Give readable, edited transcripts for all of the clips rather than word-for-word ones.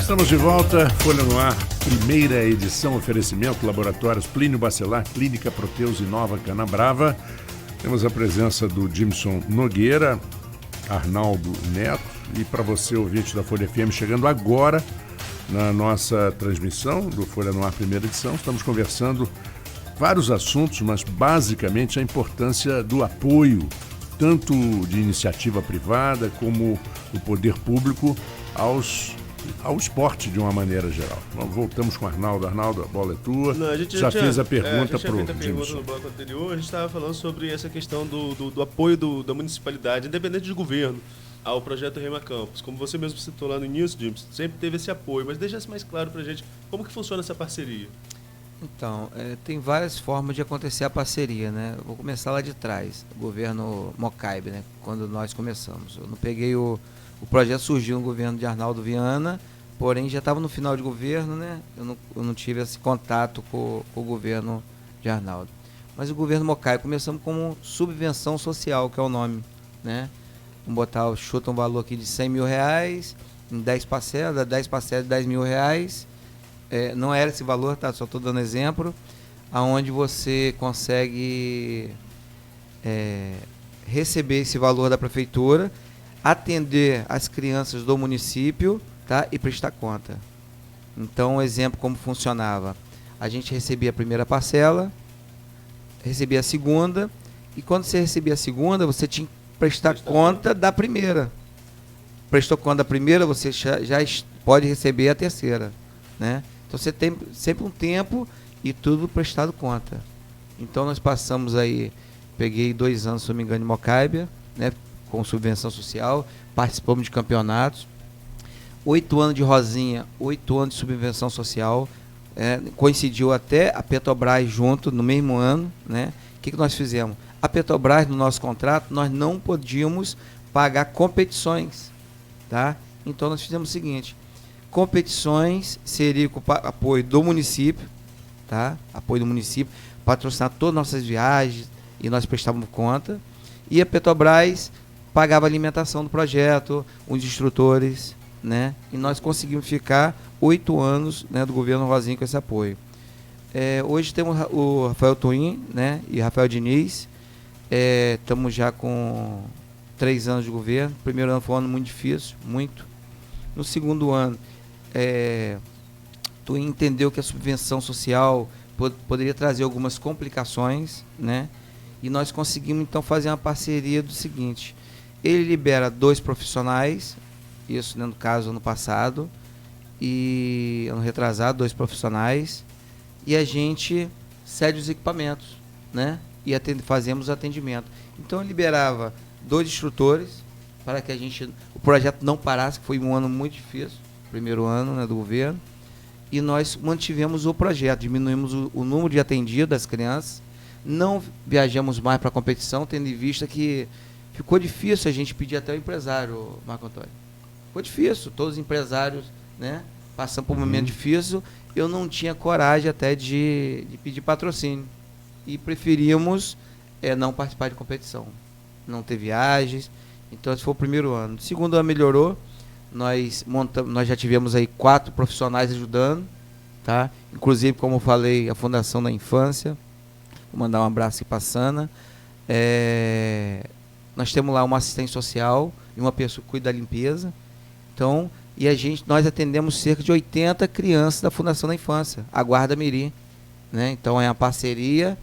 Estamos de volta, Folha no Ar, primeira edição, oferecimento, Laboratórios Plínio Bacelar, Clínica Proteus e Nova Canabrava. Temos a presença do Jimson Nogueira, Arnaldo Neto, e para você, ouvinte da Folha FM, chegando agora na nossa transmissão do Folha no Ar, primeira edição, estamos conversando vários assuntos, mas basicamente a importância do apoio, tanto de iniciativa privada como do poder público ao esporte de uma maneira geral. Nós voltamos com o Arnaldo. Arnaldo, a bola é tua. Não, a gente já fez a pergunta para o Jimson. No bloco anterior, a gente estava falando sobre essa questão do apoio da municipalidade, independente de governo, ao projeto Rema Campus. Como você mesmo citou lá no início, Jimson, sempre teve esse apoio, mas deixasse mais claro para a gente como que funciona essa parceria. Então, tem várias formas de acontecer a parceria, né? Vou começar lá de trás, o governo Mocaibe, né? Quando nós começamos. Eu não peguei o projeto surgiu no governo de Arnaldo Viana, porém já estava no final de governo, né? Eu não tive esse contato com o governo de Arnaldo. Mas o governo Mocaibe, começamos como subvenção social, que é o nome, né? Vamos botar, chuta um valor aqui de R$100 mil, em 10 parcelas, 10 parcelas de R$10 mil. Não era esse valor, tá? Só estou dando exemplo, aonde você consegue receber esse valor da prefeitura, atender as crianças do município, tá? E prestar conta. Então, um exemplo como funcionava. A gente recebia a primeira parcela, recebia a segunda, e quando você recebia a segunda, você tinha que prestar conta da primeira. Prestou conta da primeira, você já pode receber a terceira, né? Então você tem sempre um tempo e tudo prestado conta. Então nós passamos aí, peguei 2 anos, se não me engano, em Mocaibe, né? Com subvenção social, participamos de campeonatos, 8 anos de Rosinha, 8 anos de subvenção social, coincidiu até a Petrobras junto no mesmo ano, né? O que nós fizemos? A Petrobras, no nosso contrato, nós não podíamos pagar competições, tá? Então nós fizemos o seguinte: competições seria com apoio do município, tá? Apoio do município, patrocinar todas as nossas viagens e nós prestávamos conta, e a Petrobras pagava a alimentação do projeto, os instrutores, né? E nós conseguimos ficar 8 anos, né, do governo Rosinha com esse apoio. Hoje temos o Rafael Twin, né, e Rafael Diniz. Estamos já com 3 anos de governo. O primeiro ano foi um ano muito difícil, muito. No segundo ano, Twin entendeu que a subvenção social poderia trazer algumas complicações, né? E nós conseguimos então fazer uma parceria do seguinte: ele libera 2 profissionais, isso, né, no caso ano passado, e ano retrasado, 2 profissionais, e a gente cede os equipamentos, né? E fazemos atendimento. Então eu liberava 2 instrutores para que o projeto não parasse, que foi um ano muito difícil, primeiro ano, né, do governo, e nós mantivemos o projeto, diminuímos o número de atendidos das crianças, não viajamos mais para a competição, tendo em vista que ficou difícil a gente pedir até o empresário, Marco Antônio. Ficou difícil, todos os empresários, né, passando por um momento difícil. Eu não tinha coragem até de pedir patrocínio. E preferimos não participar de competição. Não ter viagens. Então esse foi o primeiro ano. No segundo ano melhorou. Nós já tivemos aí 4 profissionais ajudando, tá? Inclusive, como eu falei, a Fundação da Infância. Vou mandar um abraço aqui para a Sana. Nós temos lá uma assistente social e uma pessoa que cuida da limpeza. Então, nós atendemos cerca de 80 crianças da Fundação da Infância, a Guarda Mirim, né? Então é uma parceria.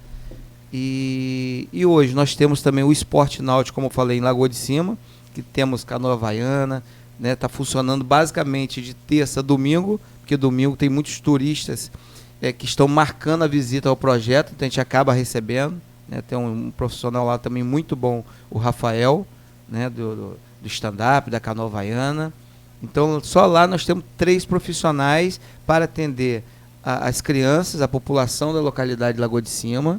E hoje nós temos também o esporte náutico, como eu falei, em Lagoa de Cima, que temos canoa havaiana, né? Está funcionando basicamente de terça a domingo, porque domingo tem muitos turistas que estão marcando a visita ao projeto, então a gente acaba recebendo, né? Tem um profissional lá também muito bom, o Rafael, né? do stand-up, da canoa havaiana. Então, só lá nós temos 3 profissionais para atender as crianças, a população da localidade de Lagoa de Cima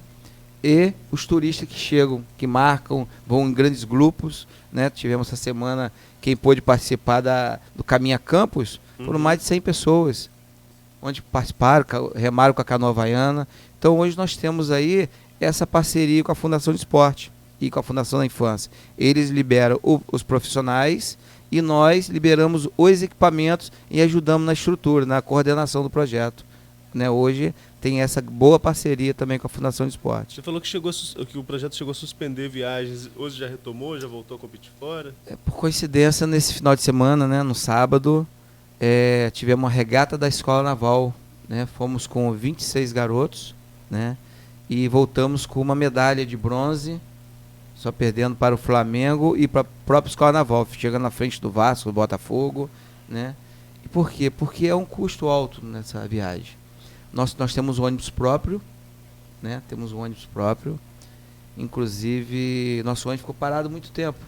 e os turistas que chegam, que marcam, vão em grandes grupos, né? Tivemos essa semana, quem pôde participar do Caminha Campus, foram mais de 100 pessoas, onde participaram, remaram com a canoa havaiana. Então, hoje nós temos aí essa parceria com a Fundação de Esporte e com a Fundação da Infância. Eles liberam os profissionais e nós liberamos os equipamentos e ajudamos na estrutura, na coordenação do projeto. Né? Hoje tem essa boa parceria também com a Fundação de Esporte. Você falou que o projeto chegou a suspender viagens, hoje já retomou, já voltou a competir fora? Por coincidência, nesse final de semana, né, no sábado, tivemos uma regata da Escola Naval, né? Fomos com 26 garotos, né? E voltamos com uma medalha de bronze, só perdendo para o Flamengo e para a própria Escola Naval, chegando na frente do Vasco, do Botafogo, né? E por quê? Porque é um custo alto nessa viagem. Nós temos um ônibus próprio, né? Temos um ônibus próprio. Inclusive, nosso ônibus ficou parado muito tempo,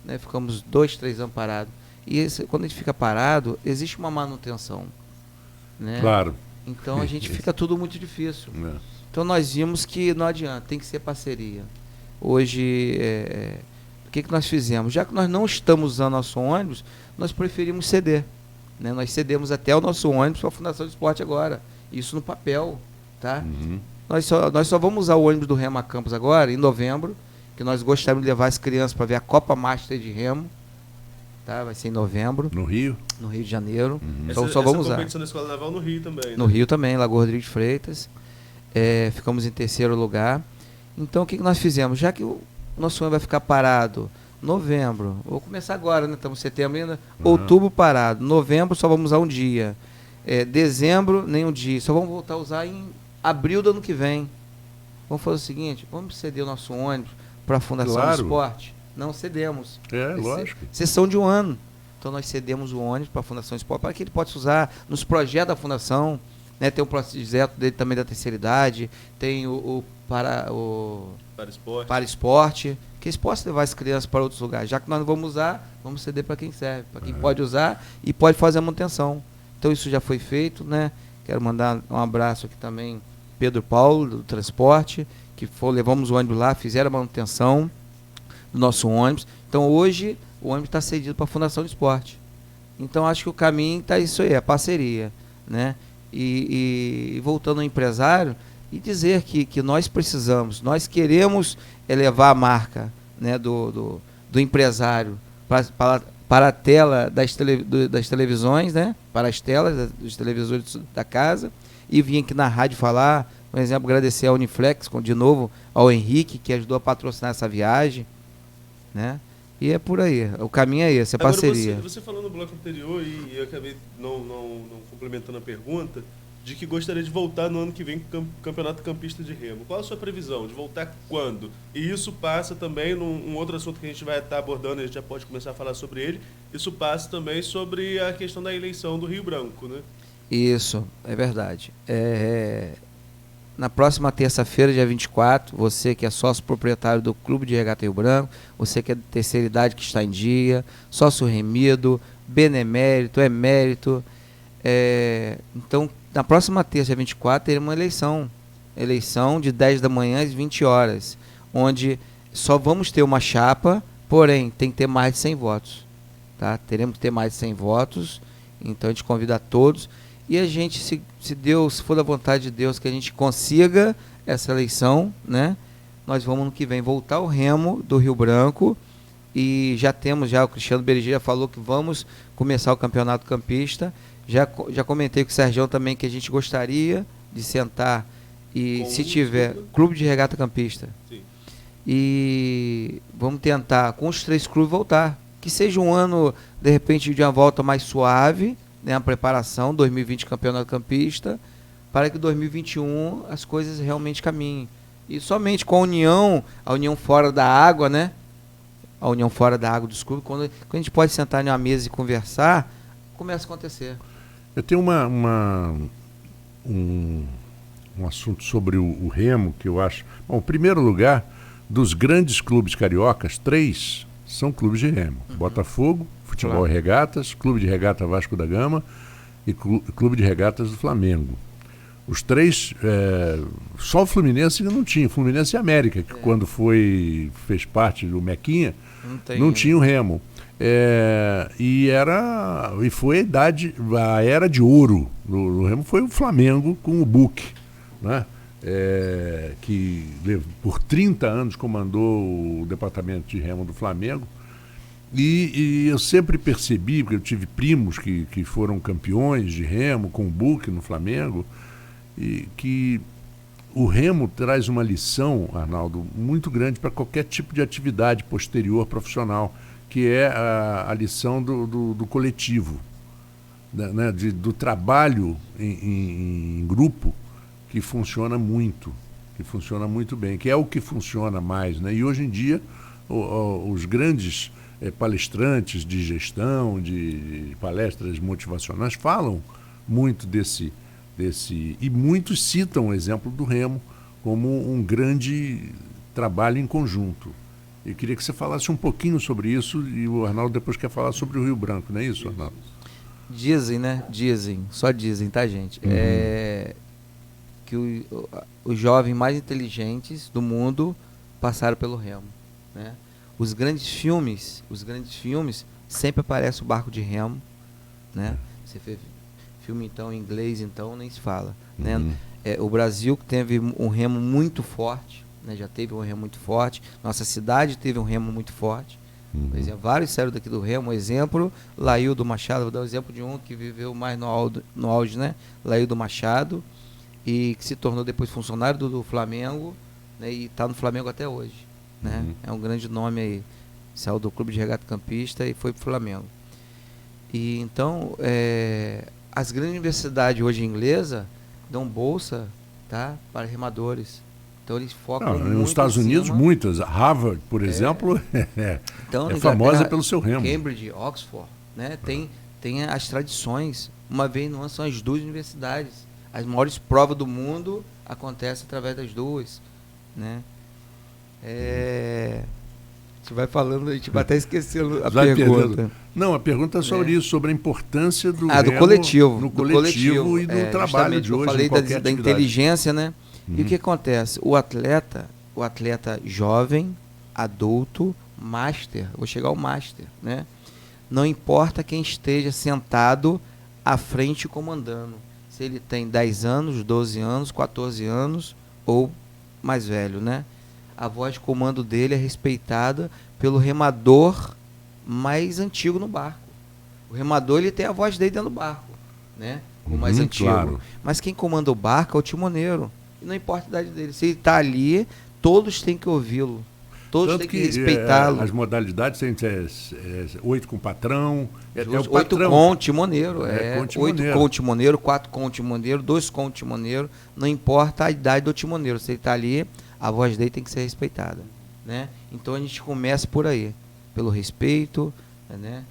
né? Ficamos 2, 3 anos parados. E quando a gente fica parado, existe uma manutenção, né? Claro. Então a gente fica tudo muito difícil. É. Então nós vimos que não adianta, tem que ser parceria. Hoje, o que nós fizemos? Já que nós não estamos usando nosso ônibus, nós preferimos ceder, né? Nós cedemos até o nosso ônibus para a Fundação de Esporte agora. Isso no papel, tá? Uhum. Nós só vamos usar o ônibus do Remo a Campos agora, em novembro, que nós gostaríamos de levar as crianças para ver a Copa Master de Remo, tá? Vai ser em novembro. No Rio? No Rio de Janeiro. Uhum. Então só vamos usar. Competição da Escola Naval no Rio também, né? No Rio também, Lagoa Rodrigues de Freitas. Ficamos em 3º lugar. Então o que nós fizemos? Já que o nosso ônibus vai ficar parado novembro, vou começar agora, né? Estamos em setembro ainda, outubro parado, novembro só vamos usar um dia. Dezembro, nem um dia. Só vamos voltar a usar em abril do ano que vem. Vamos fazer o seguinte, vamos ceder o nosso ônibus para a Fundação do Esporte? Não cedemos. Lógico. Sessão de um ano. Então nós cedemos o ônibus para a Fundação do Esporte para que ele possa usar nos projetos da Fundação. Né? Tem o projeto dele também da terceira idade, tem o para esporte, que eles possam levar as crianças para outros lugares. Já que nós não vamos usar, vamos ceder para quem serve, para quem pode usar e pode fazer a manutenção. Então isso já foi feito, né? Quero mandar um abraço aqui também, Pedro Paulo, do transporte, que levamos o ônibus lá, fizeram a manutenção do nosso ônibus. Então hoje o ônibus está cedido para a Fundação de Esporte. Então acho que o caminho está isso aí, a parceria, né? E voltando ao empresário, e dizer que nós precisamos, nós queremos elevar a marca, né, do empresário para a tela das televisões, né, para as telas dos televisores da casa, e vim aqui na rádio falar, por exemplo, agradecer à Uniflex, de novo ao Henrique, que ajudou a patrocinar essa viagem, né? E é por aí, o caminho é esse, é parceria. Agora você falou no bloco anterior, e eu acabei não complementando a pergunta, de que gostaria de voltar no ano que vem com o Campeonato Campista de Remo. Qual a sua previsão? De voltar quando? E isso passa também num outro assunto que a gente vai estar abordando, a gente já pode começar a falar sobre ele, isso passa também sobre a questão da eleição do Rio Branco, né? Isso, é verdade. Na próxima terça-feira, dia 24, você que é sócio proprietário do Clube de Regata Rio Branco, você que é de terceira idade que está em dia, sócio remido, benemérito, emérito, então, na próxima terça, dia 24, teremos uma eleição de 10 da manhã às 20 horas, onde só vamos ter uma chapa, porém, tem que ter mais de 100 votos. Tá? Teremos que ter mais de 100 votos, então a gente convida a todos, e a gente, se for da vontade de Deus, que a gente consiga essa eleição, né? Nós vamos no que vem voltar ao Remo do Rio Branco, e o Cristiano Berger já falou que vamos começar o Campeonato Campista. Já comentei com o Sergião também que a gente gostaria de sentar e, se tiver, Clube de Regata Campista. Sim. E vamos tentar, com os 3 clubes, voltar. Que seja um ano, de repente, de uma volta mais suave, né, a preparação, 2020 Campeonato Campista, para que 2021 as coisas realmente caminhem. E somente com a união fora da água, né? A união fora da água dos clubes, quando a gente pode sentar em uma mesa e conversar, começa a acontecer. Eu tenho um assunto sobre o Remo, que eu acho... Bom, em primeiro lugar, dos grandes clubes cariocas, 3 são clubes de Remo. Botafogo, Futebol e Regatas, Clube de Regata Vasco da Gama e Clube de Regatas do Flamengo. Os 3, só o Fluminense não tinha. Fluminense e América, que quando fez parte do Mequinha, não tinha o Remo. E foi a era de ouro do Remo, foi o Flamengo com o Buc, né? Que por 30 anos comandou o departamento de Remo do Flamengo, E eu sempre percebi, porque eu tive primos que foram campeões de remo com o Buc no Flamengo, e que o remo traz uma lição, Arnaldo, muito grande para qualquer tipo de atividade posterior profissional, que é a lição do coletivo, né, do trabalho em grupo, que funciona muito bem, que é o que funciona mais, né? E hoje em dia os grandes palestrantes de gestão, de palestras motivacionais falam muito desse e muitos citam o exemplo do remo como um grande trabalho em conjunto. Eu queria que você falasse um pouquinho sobre isso, e o Arnaldo depois quer falar sobre o Rio Branco, não é isso, Arnaldo? Dizem, né? Só dizem, tá, gente? Que os jovens mais inteligentes do mundo passaram pelo remo, né? Os grandes filmes sempre aparece o barco de remo, né? Você vê filme então em inglês, então nem se fala, né? O Brasil que teve um remo muito forte, né? Já teve um remo muito forte. Nossa cidade teve um remo muito forte. Por exemplo, vários saíram daqui do remo. Um exemplo, Laildo Machado. Vou dar o exemplo de um que viveu mais no auge, né? Laildo Machado, e que se tornou depois funcionário do Flamengo, né? E está no Flamengo até hoje, né? É um grande nome aí. Saiu do Clube de Regata Campista e foi para o Flamengo. E então, as grandes universidades hoje inglesas dão bolsa, tá, para remadores. Então eles focam muito nos Estados Unidos, muitas. Harvard, por exemplo, então, é famosa pelo seu remo. Cambridge, Oxford, né? Tem as tradições. Uma vez no ano são as duas universidades. As maiores provas do mundo acontecem através das duas, né? Você vai falando, a gente vai até esquecendo a pergunta. Não, a pergunta é sobre isso, sobre a importância do do coletivo. No coletivo e do trabalho de hoje. Eu falei da inteligência, né? E o que acontece? O atleta jovem, adulto, master, vou chegar ao master, né? Não importa quem esteja sentado à frente comandando. Se ele tem 10 anos, 12 anos, 14 anos ou mais velho, né? A voz de comando dele é respeitada pelo remador mais antigo no barco. O remador, ele tem a voz dele dentro do barco, né? O mais antigo. Claro. Mas quem comanda o barco é o timoneiro. E não importa a idade dele. Se ele está ali, todos têm que ouvi-lo. Todos têm que respeitá-lo. As modalidades tem 8 com patrão. O 8 com o timoneiro. 8 com o timoneiro, 4 com o timoneiro, 2 com o timoneiro. Não importa a idade do timoneiro. Se ele está ali, a voz dele tem que ser respeitada, né? Então a gente começa por aí, pelo respeito, né?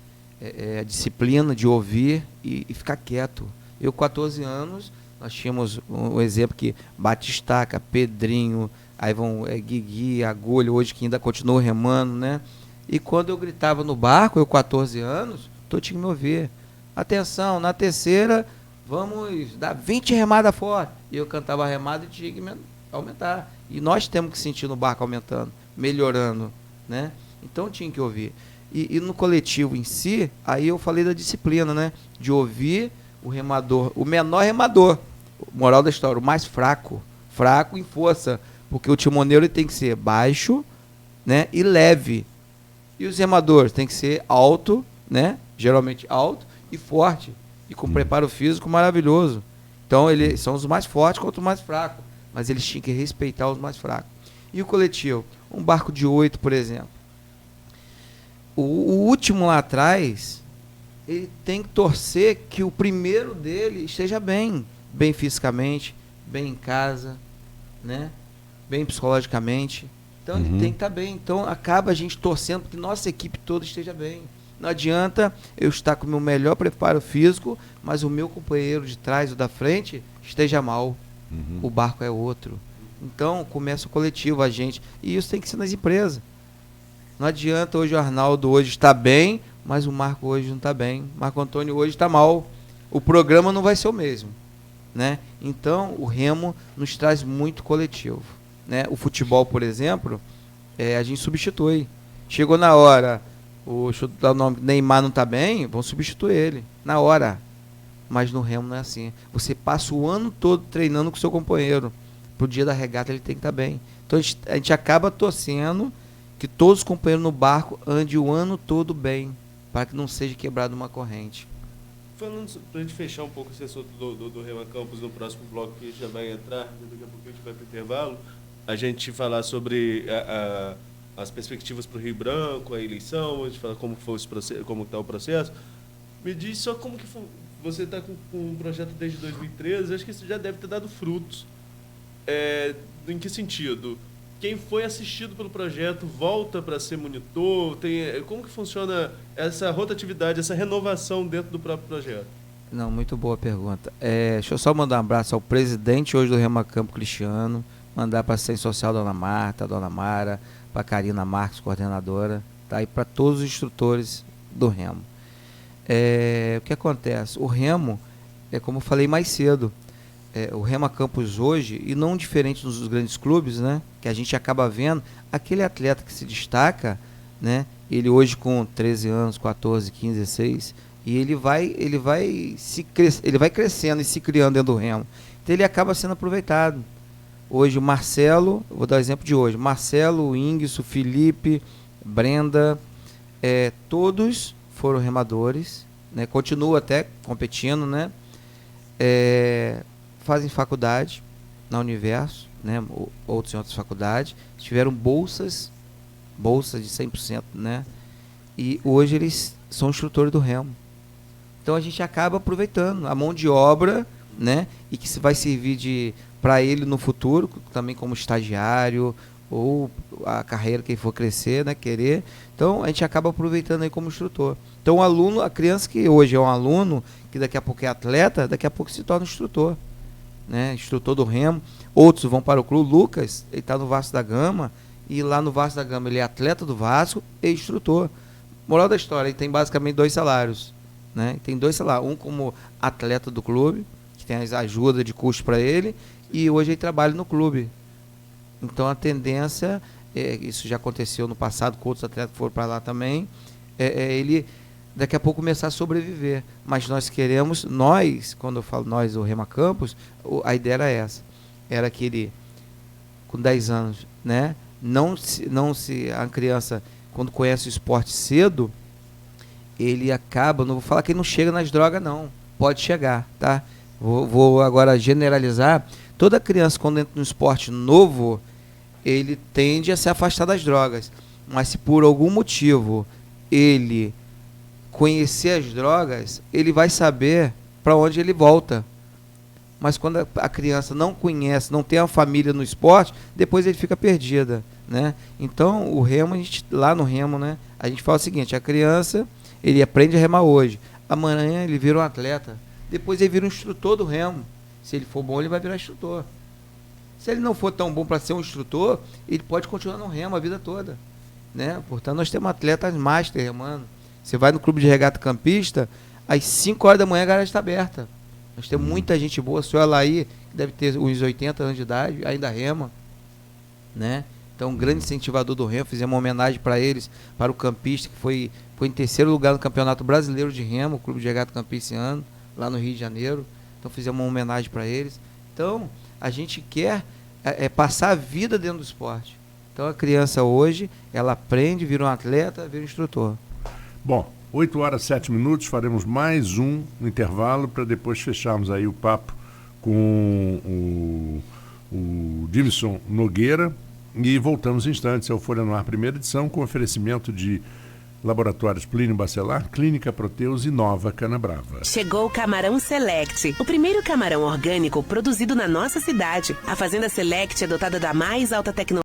A disciplina de ouvir e ficar quieto. Eu, 14 anos, nós tínhamos um exemplo que Batistaca, Pedrinho, aí vão Guigui, Agulha, hoje que ainda continua remando, né? E quando eu gritava no barco, eu 14 anos, todos tinham que me ouvir. Atenção, na terceira, vamos dar 20 remadas fora. E eu cantava a remada e tinha que aumentar. E nós temos que sentir no barco aumentando, melhorando, né? Então tinha que ouvir. E no coletivo em si, aí eu falei da disciplina, né? De ouvir o remador, o menor remador. Moral da história, o mais fraco em força. Porque o timoneiro ele tem que ser baixo, né? E leve. E os remadores tem que ser alto, né? Geralmente alto e forte. E com preparo físico maravilhoso. Então eles são os mais fortes contra os mais fracos. Mas eles tinham que respeitar os mais fracos. E o coletivo? Um barco de 8, por exemplo. O último lá atrás, ele tem que torcer que o primeiro dele esteja bem fisicamente, bem em casa, né? Bem psicologicamente. Então ele tem que estar bem. Então acaba a gente torcendo que nossa equipe toda esteja bem. Não adianta eu estar com o meu melhor preparo físico, mas o meu companheiro de trás ou da frente esteja mal. O barco é outro. Então começa o coletivo, a gente. E isso tem que ser nas empresas. Não adianta hoje o Arnaldo hoje está bem, mas o Marco hoje não está bem. Marco Antônio hoje está mal. O programa não vai ser o mesmo, né? Então o remo nos traz muito coletivo, né? O futebol, por exemplo, a gente substitui. Chegou na hora, deixa eu dar o nome, Neymar não está bem, vão substituir ele na hora. Mas no remo não é assim. Você passa o ano todo treinando com o seu companheiro. Pro dia da regata ele tem que estar bem. Então a gente acaba torcendo que todos os companheiros no barco andem o ano todo bem, para que não seja quebrada uma corrente. Falando para a gente fechar um pouco esse assunto do Rema Campos no próximo bloco, que já vai entrar, daqui a pouco a gente vai para o intervalo, a gente falar sobre as perspectivas para o Rio Branco, a eleição, a gente falar como foi esse processo, como está o processo. Me diz só como que foi, você está com um projeto desde 2013, acho que isso já deve ter dado frutos. Em que sentido? Quem foi assistido pelo projeto volta para ser monitor? Como que funciona essa rotatividade, essa renovação dentro do próprio projeto? Não, muito boa pergunta. Deixa eu só mandar um abraço ao presidente hoje do Rema Campo, Cristiano, mandar para a assistente social Dona Marta, Dona Mara, para a Karina Marques, coordenadora, tá? E para todos os instrutores do Remo. O que acontece? O Remo, como eu falei mais cedo, o Rema Campos hoje, e não diferente dos grandes clubes, né, que a gente acaba vendo, aquele atleta que se destaca, né, ele hoje com 13 anos, 14, 15, 16, e ele vai crescendo e se criando dentro do Remo. Então ele acaba sendo aproveitado. Hoje o Marcelo, vou dar o exemplo de hoje, Marcelo, o Ingso, o Felipe, Brenda, todos foram remadores, né, continuam até competindo, né, fazem faculdade na Universo, né, outros em outras faculdades, tiveram bolsas de 100%, né, e hoje eles são instrutores do Remo. Então a gente acaba aproveitando a mão de obra, né, e que vai servir para ele no futuro, também como estagiário, ou a carreira que ele for crescer, né, querer. Então a gente acaba aproveitando aí como instrutor. Então o aluno, a criança que hoje é um aluno, que daqui a pouco é atleta, daqui a pouco se torna instrutor. Né, instrutor do Remo, outros vão para o clube. Lucas, ele está no Vasco da Gama, e lá no Vasco da Gama ele é atleta do Vasco e instrutor. Moral da história, ele tem basicamente 2 salários, né? Tem 2 salários, um como atleta do clube, que tem as ajudas de custo para ele, e hoje ele trabalha no clube. Então a tendência, isso já aconteceu no passado com outros atletas que foram para lá também, ele daqui a pouco começar a sobreviver. Mas nós queremos, quando eu falo nós, o Rema Campos, a ideia era essa. Era que ele, com 10 anos, né, a criança, quando conhece o esporte cedo, ele acaba, não vou falar que ele não chega nas drogas, não. Pode chegar, tá? Vou agora generalizar. Toda criança, quando entra no esporte novo, ele tende a se afastar das drogas. Mas se por algum motivo ele conhecer as drogas, ele vai saber para onde ele volta. Mas quando a criança não conhece, não tem a família no esporte, depois ele fica perdida, né? Então o Remo, lá no Remo, né, a gente fala o seguinte: a criança, ele aprende a remar hoje, amanhã ele vira um atleta, depois ele vira um instrutor do Remo. Se ele for bom, ele vai virar instrutor. Se ele não for tão bom para ser um instrutor, ele pode continuar no Remo a vida toda, né? Portanto, nós temos atletas master remando. Você vai no clube de regata campista, às 5 horas da manhã a garagem está aberta. Nós temos muita gente boa. O senhor Alaí, que deve ter uns 80 anos de idade, ainda rema, né? Então, um grande incentivador do Remo. Fizemos uma homenagem para eles, para o campista, que foi em 3º lugar no Campeonato Brasileiro de Remo, o clube de regata campista esse ano, lá no Rio de Janeiro. Então, fizemos uma homenagem para eles. Então, a gente quer passar a vida dentro do esporte. Então, a criança hoje, ela aprende, vira um atleta, vira um instrutor. Bom, 8 horas 7 minutos, faremos mais um intervalo para depois fecharmos aí o papo com o Dimson Nogueira e voltamos em instantes ao Folha no Ar, primeira edição, com oferecimento de Laboratórios Plínio Bacelar, Clínica Proteus e Nova Canabrava. Chegou o Camarão Select, o primeiro camarão orgânico produzido na nossa cidade. A Fazenda Select é dotada da mais alta tecnologia